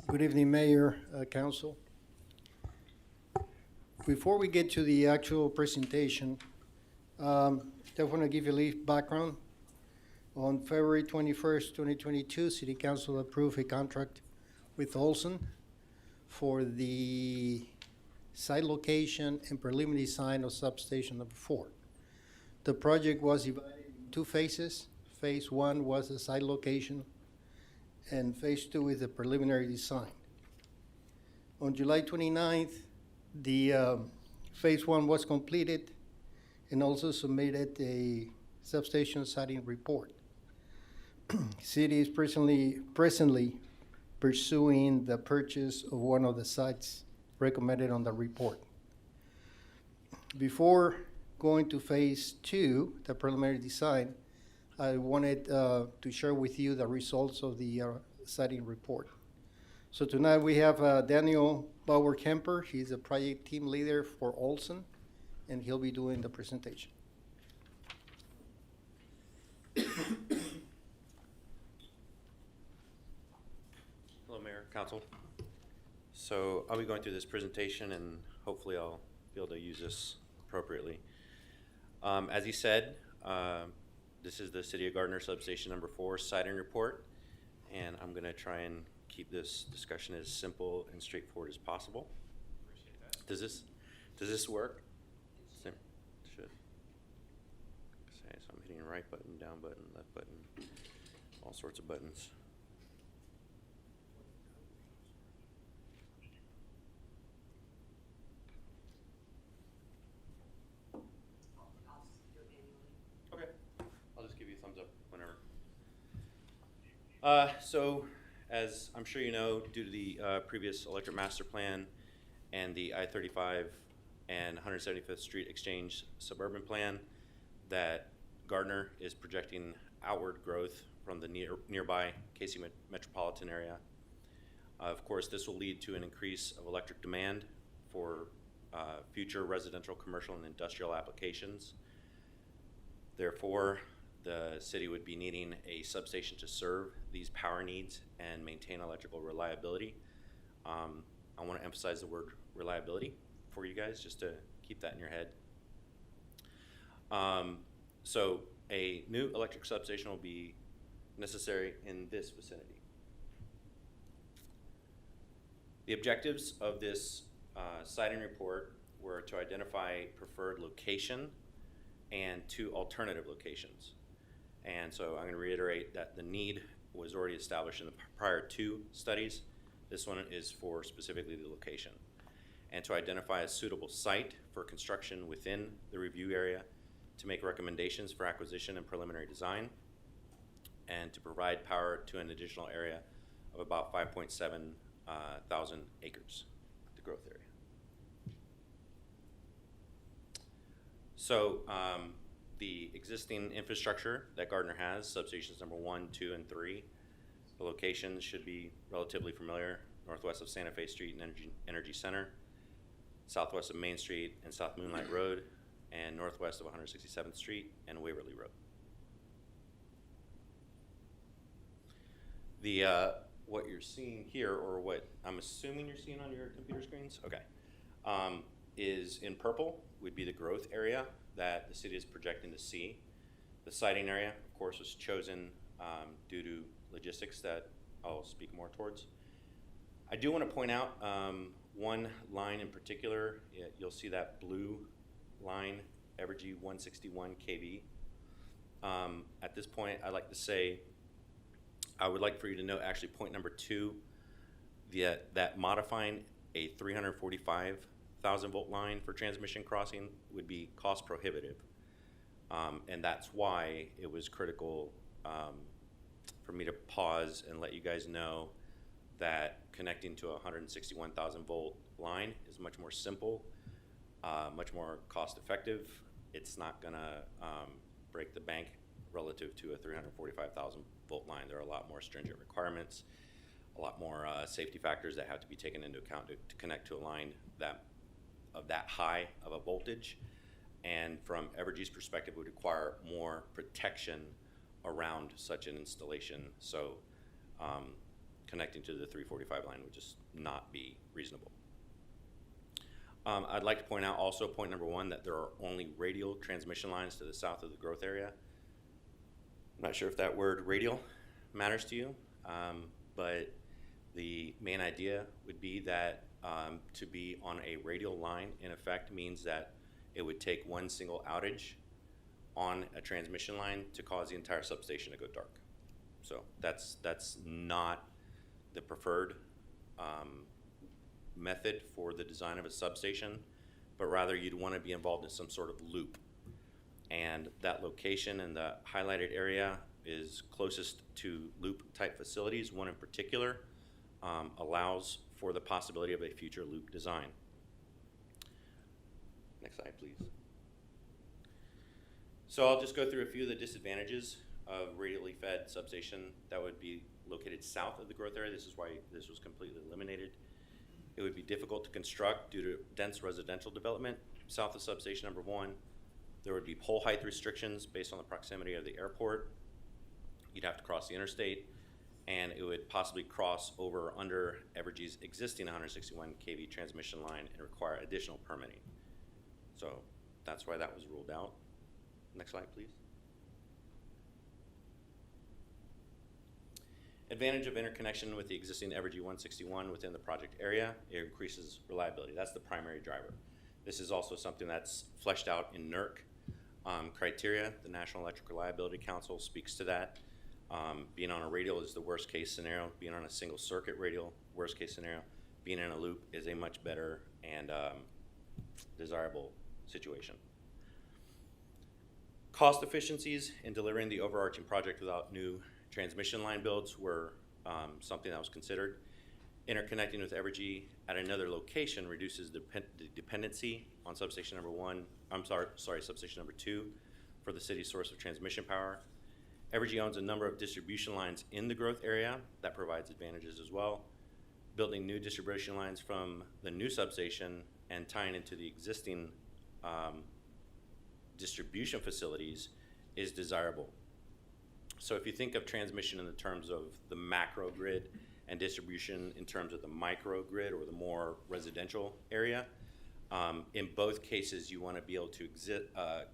Good evening, Mayor, Council. Before we get to the actual presentation, just want to give you a little background. On February 21st, 2022, City Council approved a contract with Olson for the site location and preliminary design of substation number 4. The project was divided in two phases. Phase 1 was the site location, and phase 2 is the preliminary design. On July 29th, the phase 1 was completed and also submitted a substation siting report. City is presently pursuing the purchase of one of the sites recommended on the report. Before going to phase 2, the preliminary design, I wanted to share with you the results of the siting report. So tonight we have Daniel Bauer-Kemper. He's a project team leader for Olson, and he'll be doing the presentation. Hello, Mayor, Council. So I'll be going through this presentation, and hopefully I'll be able to use this appropriately. As he said, this is the City of Gardner Substation number 4 siting report, and I'm going to try and keep this discussion as simple and straightforward as possible. Appreciate that. Does this work? Same. Should. Okay, so I'm hitting right button, down button, left button, all sorts of buttons. Okay, I'll just give you a thumbs up whenever. So, as I'm sure you know, due to the previous electric master plan and the I-35 and 175th Street Exchange suburban plan, that Gardner is projecting outward growth from the nearby KC metropolitan area. Of course, this will lead to an increase of electric demand for future residential, commercial, and industrial applications. Therefore, the city would be needing a substation to serve these power needs and maintain electrical reliability. I want to emphasize the word reliability for you guys, just to keep that in your head. So a new electric substation will be necessary in this vicinity. The objectives of this siting report were to identify preferred location and 2 alternative locations. And so I'm going to reiterate that the need was already established in the prior 2 studies. This one is for specifically the location. And to identify a suitable site for construction within the review area, to make recommendations for acquisition and preliminary design, and to provide power to an additional area of about 5.7 thousand acres, the growth area. So the existing infrastructure that Gardner has, substations number 1, 2, and 3, the locations should be relatively familiar: northwest of Santa Fe Street and Energy Center, southwest of Main Street and South Moonlight Road, and northwest of 167th Street and Waverly Road. The what you're seeing here, or what I'm assuming you're seeing on your computer screens, okay, is in purple would be the growth area that the city is projecting to see. The siting area, of course, was chosen due to logistics that I'll speak more towards. I do want to point out one line in particular. You'll see that blue line, Evergy 161 kV. At this point, I'd like to say, I would like for you to note actually point number 2, that modifying a 345,000 volt line for transmission crossing would be cost prohibitive. And that's why it was critical for me to pause and let you guys know that connecting to a 161,000 volt line is much more simple, much more cost effective. It's not gonna break the bank relative to a 345,000 volt line. There are a lot more stringent requirements, a lot more safety factors that have to be taken into account to connect to a line of that high of a voltage. And from Evergy's perspective, would require more protection around such an installation. So connecting to the 345 line would just not be reasonable. I'd like to point out also, point number one, that there are only radial transmission lines to the south of the growth area. I'm not sure if that word radial matters to you, but the main idea would be that to be on a radial line, in effect, means that it would take one single outage on a transmission line to cause the entire substation to go dark. So that's not the preferred method for the design of a substation, but rather you'd want to be involved in some sort of loop. And that location in the highlighted area is closest to loop type facilities. One in particular allows for the possibility of a future loop design. Next slide, please. So I'll just go through a few of the disadvantages of radially fed substation that would be located south of the growth area. This is why this was completely eliminated. It would be difficult to construct due to dense residential development south of substation number one. There would be pole height restrictions based on the proximity of the airport. You'd have to cross the interstate, and it would possibly cross over under Evergy's existing 161 kV transmission line and require additional permitting. So that's why that was ruled out. Next slide, please. Advantage of interconnection with the existing Evergy 161 within the project area, it increases reliability. That's the primary driver. This is also something that's fleshed out in NERC criteria. The National Electric Reliability Council speaks to that. Being on a radial is the worst case scenario. Being on a single circuit radial, worst case scenario. Being in a loop is a much better and desirable situation. Cost efficiencies in delivering the overarching project without new transmission line builds were something that was considered. Interconnecting with Evergy at another location reduces the dependency on substation number one, substation number two for the city's source of transmission power. Evergy owns a number of distribution lines in the growth area that provides advantages as well. Building new distribution lines from the new substation and tying into the existing distribution facilities is desirable. So if you think of transmission in the terms of the macro grid and distribution in terms of the micro grid or the more residential area, in both cases you want to be able to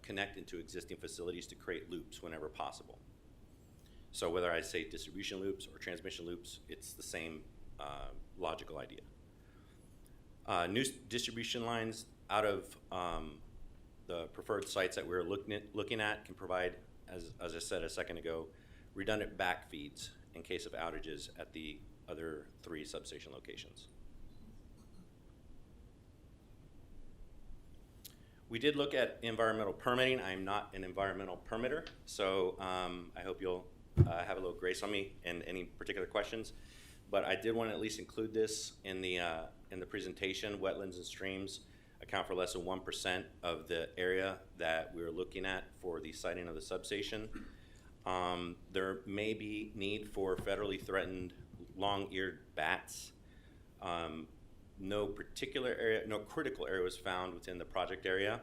connect into existing facilities to create loops whenever possible. So whether I say distribution loops or transmission loops, it's the same logical idea. New distribution lines out of the preferred sites that we're looking at can provide, as I said a second ago, redundant back feeds in case of outages at the other three substation locations. We did look at environmental permitting. I'm not an environmental permitter, so I hope you'll have a little grace on me in any particular questions. But I did want to at least include this in the presentation. Wetlands and streams account for less than 1% of the area that we're looking at for the siting of the substation. There may be need for federally threatened long-eared bats. No particular area, no critical area was found within the project area.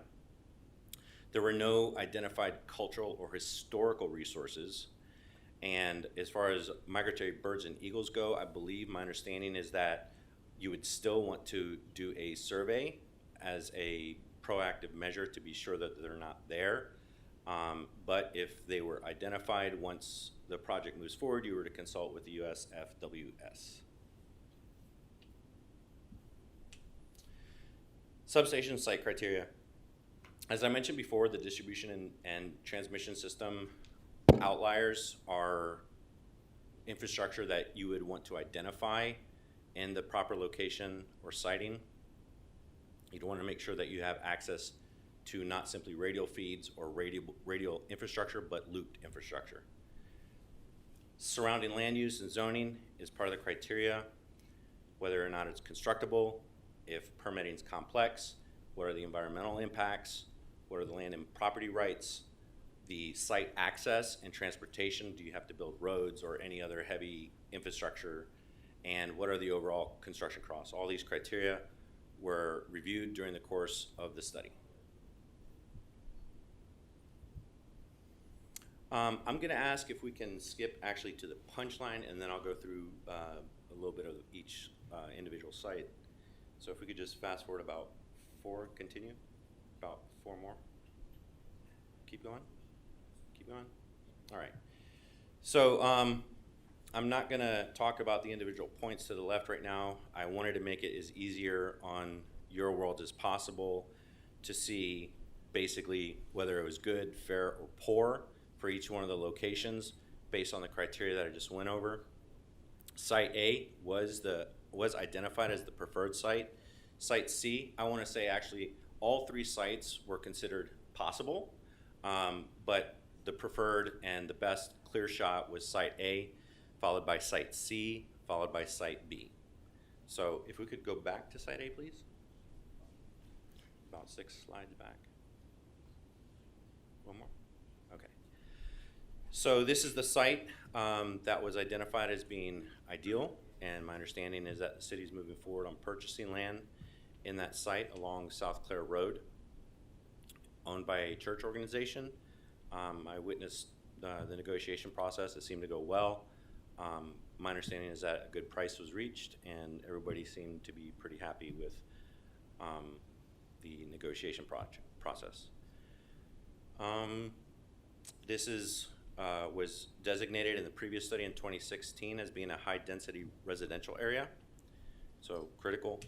There were no identified cultural or historical resources. And as far as migratory birds and eagles go, I believe my understanding is that you would still want to do a survey as a proactive measure to be sure that they're not there. But if they were identified once the project moves forward, you were to consult with the USFWS. Substation site criteria. As I mentioned before, the distribution and transmission system outliers are infrastructure that you would want to identify in the proper location or siting. You'd want to make sure that you have access to not simply radial feeds or radial infrastructure, but looped infrastructure. Surrounding land use and zoning is part of the criteria, whether or not it's constructible, if permitting is complex, what are the environmental impacts, what are the land and property rights, the site access and transportation, do you have to build roads or any other heavy infrastructure, and what are the overall construction costs. All these criteria were reviewed during the course of the study. I'm going to ask if we can skip actually to the punchline, and then I'll go through a little bit of each individual site. So if we could just fast forward about 4, continue, about 4 more. Keep going, keep going. All right. So I'm not gonna talk about the individual points to the left right now. I wanted to make it as easier on your world as possible to see basically whether it was good, fair, or poor for each one of the locations based on the criteria that I just went over. Site A was identified as the preferred site. Site C, I want to say actually all 3 sites were considered possible, but the preferred and the best clear shot was Site A, followed by Site C, followed by Site B. So if we could go back to Site A, please. About 6 slides back. One more? Okay. So this is the site that was identified as being ideal, and my understanding is that the city is moving forward on purchasing land in that site along South Clare Road, owned by a church organization. I witnessed the negotiation process. It seemed to go well. My understanding is that a good price was reached, and everybody seemed to be pretty happy with the negotiation process. This was designated in the previous study in 2016 as being a high-density residential area, so critical.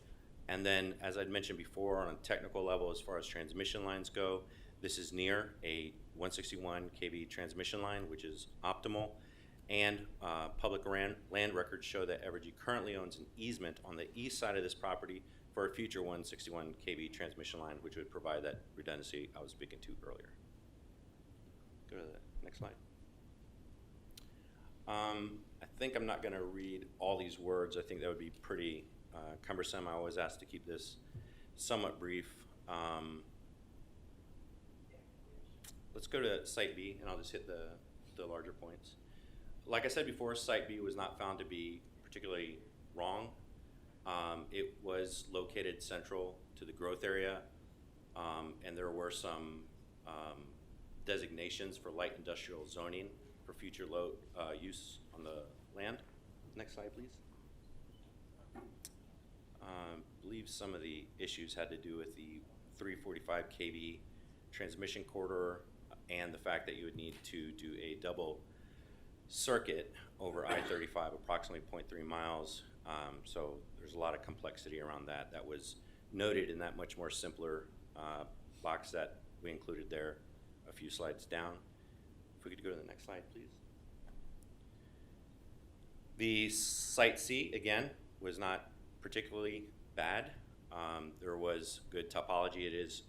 And then, as I'd mentioned before, on a technical level, as far as transmission lines go, this is near a 161 kV transmission line, which is optimal. And public land records show that Evergy currently owns an easement on the east side of this property for a future 161 kV transmission line, which would provide that redundancy I was speaking to earlier. Go to the next slide. I think I'm not going to read all these words. I think that would be pretty cumbersome. I always ask to keep this somewhat brief. Let's go to Site B, and I'll just hit the larger points. Like I said before, Site B was not found to be particularly wrong. It was located central to the growth area, and there were some designations for light industrial zoning for future use on the land. Next slide, please. I believe some of the issues had to do with the 345 kV transmission corridor and the fact that you would need to do a double circuit over I-35, approximately 0.3 miles. So there's a lot of complexity around that. That was noted in that much more simpler box that we included there a few slides down. If we could go to the next slide, please. The Site C, again, was not particularly bad. There was good topology. It is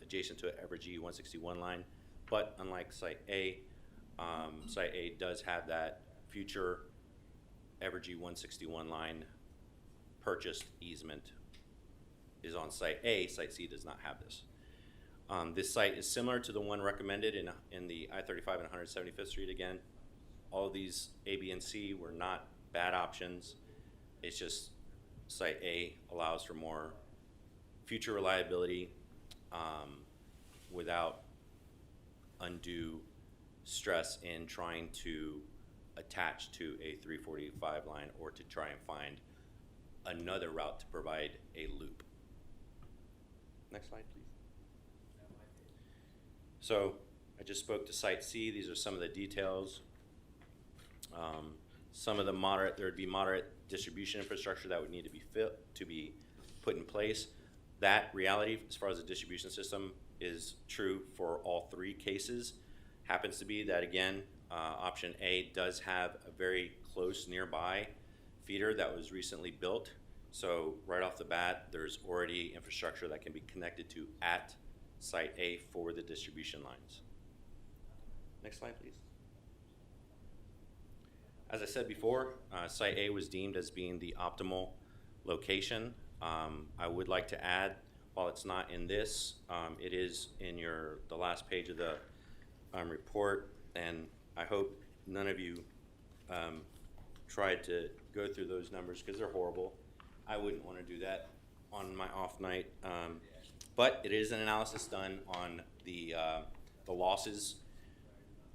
adjacent to an Evergy 161 line, but unlike Site A does have that future Evergy 161 line purchased easement is on Site A. Site C does not have this. This site is similar to the one recommended in the I-35 and 175th Street. Again, all of these A, B, and C were not bad options. It's just Site A allows for more future reliability without undue stress in trying to attach to a 345 line or to try and find another route to provide a loop. Next slide, please. So I just spoke to Site C. These are some of the details. Some of the there would be moderate distribution infrastructure that would need to be put in place. That reality, as far as the distribution system, is true for all 3 cases. Happens to be that, again, option A does have a very close nearby feeder that was recently built. So right off the bat, there's already infrastructure that can be connected to at Site A for the distribution lines. Next slide, please. As I said before, Site A was deemed as being the optimal location. I would like to add, while it's not in this, it is in the last page of the report, and I hope none of you tried to go through those numbers because they're horrible. I wouldn't want to do that on my off night, but it is an analysis done on the losses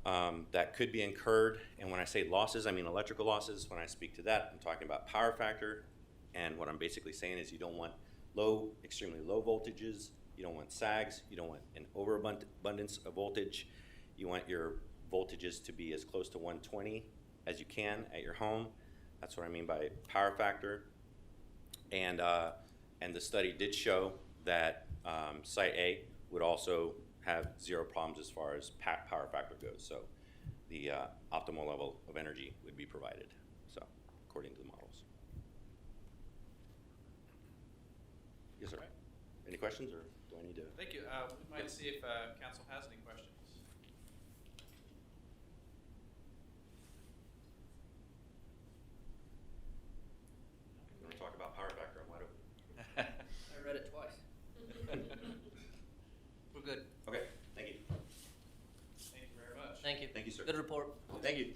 that could be incurred. And when I say losses, I mean electrical losses. When I speak to that, I'm talking about power factor. And what I'm basically saying is you don't want extremely low voltages. You don't want sags. You don't want an overabundance of voltage. You want your voltages to be as close to 120 as you can at your home. That's what I mean by power factor. And the study did show that Site A would also have zero problems as far as power factor goes. So the optimal level of energy would be provided, so according to the models. Yes, sir. Right. Any questions, or do I need to? Thank you. We might see if council has any questions. You want to talk about power factor? I'm wide open. I read it twice. We're good. Okay, thank you. Thank you very much. Thank you. Thank you, sir. Good report. Thank you.